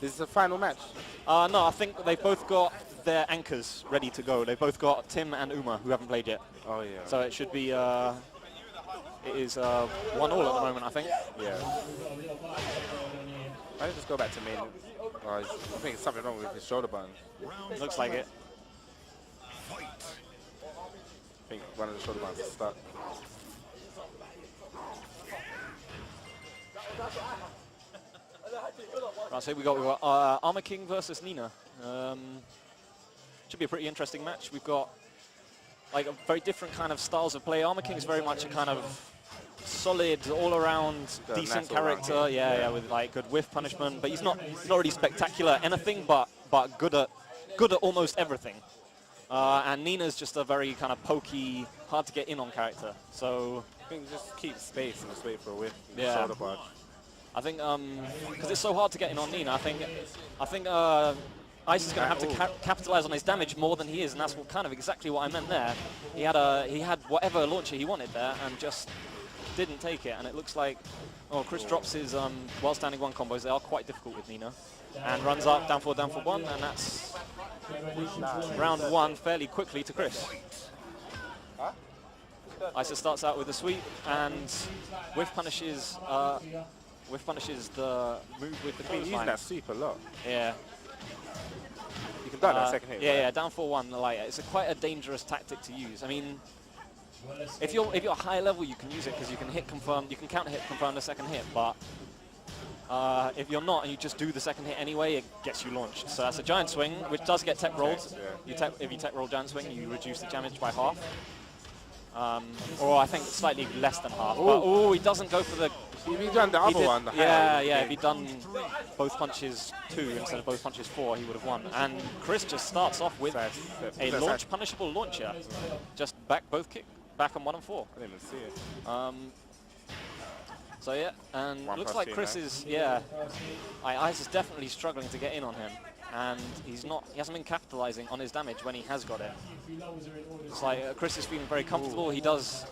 This is the final match. No, I think they've both got their anchors ready to go. They've both got Tim and Uma, who haven't played yet. Oh, yeah. So it should be, it is 1-all at the moment, I think. Yeah. I just go back to main. I think it's something wrong with his shoulder button. Looks like it. I think one of the shoulder buttons is stuck. Right, so we've got Armor King versus Nina. Should be a pretty interesting match. We've got like a very different kind of styles of play. Armor King is very much a kind of solid, all-around, decent character. Yeah, with like good whiff punishment. But he's not really spectacular at anything, but good at almost everything. And Nina's just a very kind of pokey, hard to get in on character. So I think just keep space and just wait for a whiff. Yeah. Shoulder barge. I think because it's so hard to get in on Nina, I think Ice is going to have to capitalize on his damage more than he is, and that's kind of exactly what I meant there. He had whatever launcher he wanted there, and just didn't take it. And it looks like, Chris drops his while standing one combos. They are quite difficult with Nina, and runs up down for one, and that's round one fairly quickly to Chris. Ice starts out with a sweep and whiff punishes the move with the He's using that sweep a lot. Yeah. You can die that second hit. Yeah, down 4-1. Like, it's quite a dangerous tactic to use. I mean, if you're high level, you can use it because you can hit confirm, you can counter hit confirm the second hit. But if you're not and you just do the second hit anyway, it gets you launched. So that's a giant swing, which does get tech rolled. Yeah. If you tech roll giant swing, you reduce the damage by half. Or I think slightly less than half. But, he doesn't go for the... If he'd done the other one, the yeah, if he'd done both punches 2 instead of both punches 4, he would have won. And Chris just starts off with a launch punishable launcher. Just back on 1 and 4. I didn't even see it. So yeah, and looks like Chris is, Ice is definitely struggling to get in on him. And he hasn't been capitalizing on his damage when he has got it. It's like Chris is feeling very comfortable. He does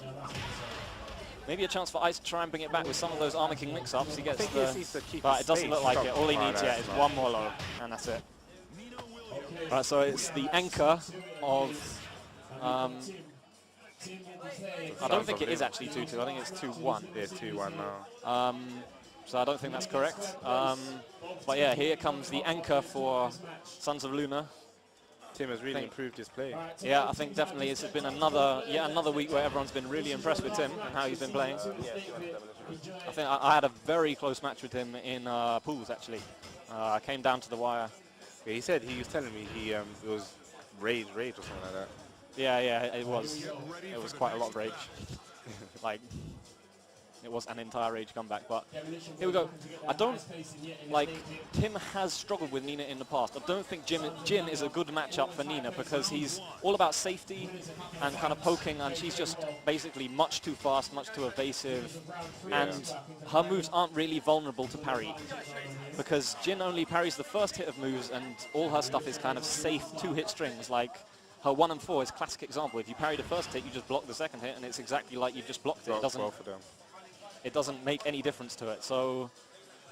maybe a chance for Ice to try and bring it back with some of those Armor King mix-ups. He gets but it doesn't look like it. All he needs is one more low, and that's it. Right, so it's the anchor of... I don't think it is actually 2-2. I think it's 2-1. Yeah, 2-1 now. So I don't think that's correct. But yeah, here comes the anchor for Sons of Luna. Tim has really improved his play. Yeah, I think definitely it's been another week where everyone's been really impressed with Tim and how he's been playing. I think I had a very close match with him in pools actually. I came down to the wire. Yeah, he was telling me it was rage or something like that. Yeah, it was. It was quite a lot of rage. Like, it was an entire rage comeback, but here we go. Tim has struggled with Nina in the past. I don't think Jin is a good matchup for Nina because he's all about safety and kind of poking, and she's just basically much too fast, much too evasive, and her moves aren't really vulnerable to parry because Jin only parries the first hit of moves, and all her stuff is kind of safe 2-hit strings. Like, her 1 and 4 is a classic example. If you parry the first hit, you just block the second hit, and it's exactly like you just blocked it. It doesn't make any difference to it. So,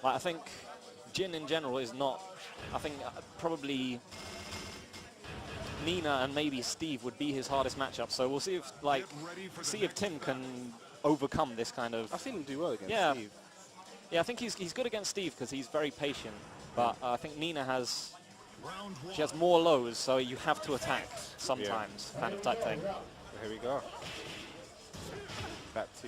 I think Jin in general is not. I think probably Nina and maybe Steve would be his hardest matchup. So we'll see if Tim can overcome this kind of. I've seen him do well against Steve. Yeah, I think he's good against Steve because he's very patient. But I think Nina has. She has more lows, so you have to attack sometimes, kind of type thing. Here we go. Back to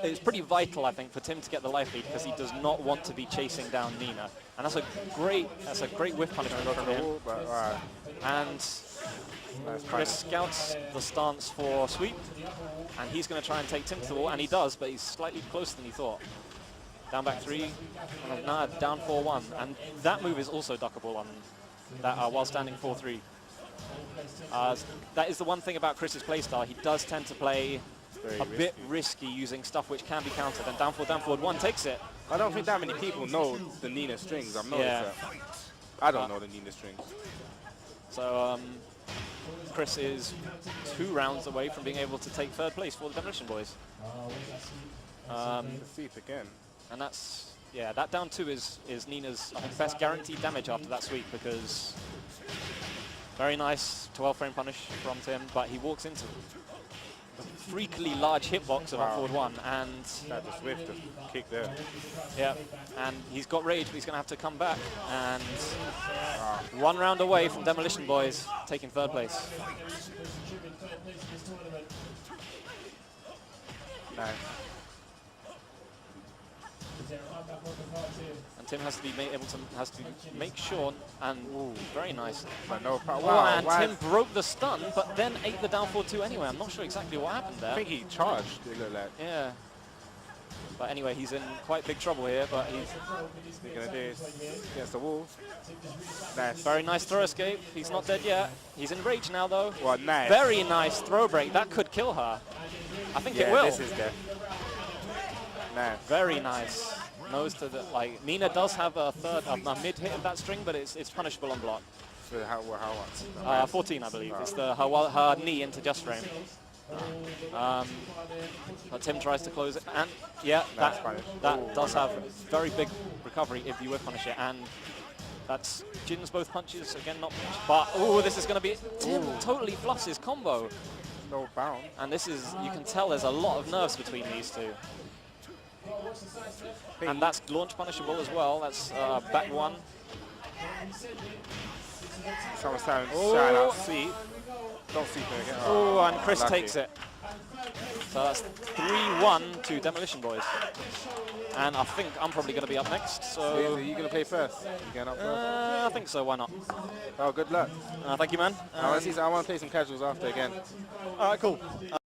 it's pretty vital, I think, for Tim to get the life lead because he does not want to be chasing down Nina, and that's a great whiff punishment from him. And Chris scouts the stance for sweep, and he's going to try and take Tim to the wall, and he does, but he's slightly closer than he thought. Down back 3, and now down 4-1, and that move is also duckable on that while standing 4-3. That is the one thing about Chris's playstyle. He does tend to play a bit risky using stuff which can be countered, and down forward 1 takes it. I don't think that many people know the Nina strings. I've noticed that. I don't know the Nina strings. So Chris is 2 rounds away from being able to take 3rd place for the Demolition Boys. Sweep again. And that's yeah, that down 2 is Nina's, I think, best guaranteed damage after that sweep, because very nice 12-frame punish from Tim, but he walks into the freakily large hitbox of up forward 1, and That just whiffed the kick there. yeah, and he's got rage, but he's going to have to come back, and 1 round away from Demolition Boys taking 3rd place. Nice. And Tim has to be has to make sure, and very nice. But no, Wow, and Tim broke the stun, but then ate the down 4-2 anyway. I'm not sure exactly what happened there. I think he charged, it looked like. Yeah. But anyway, he's in quite big trouble here, but he's going to do this against the wall. Nice. very nice throw escape. He's not dead yet. He's in rage now, though. Well, nice. Very nice throw break. That could kill her. I think it Yeah, will. this is death. Nice. Very nice. Nose to the, like, Nina does have a mid hit of that string, but it's punishable on block. So how much? 14, I believe. It's the her knee into just frame. But Tim tries to close it, and yeah, that does have very big recovery if you would punish it, and that's Jin's both punches, again not punished, but oh, this is going to be, Tim totally fluffs his combo. No bound. And this is, you can tell there's a lot of nerves between these two. And that's launch punishable as well, that's back 1. Someone's shout out, see. Don't see her again. Oh, and Chris lucky. takes it. So that's 3-1 to Demolition Boys. And I think I'm probably going to be up next. So Are you going to play first? You going up first? I think so, why not? Oh, good luck. Thank you, man. I want to play some casuals after again. All right, cool.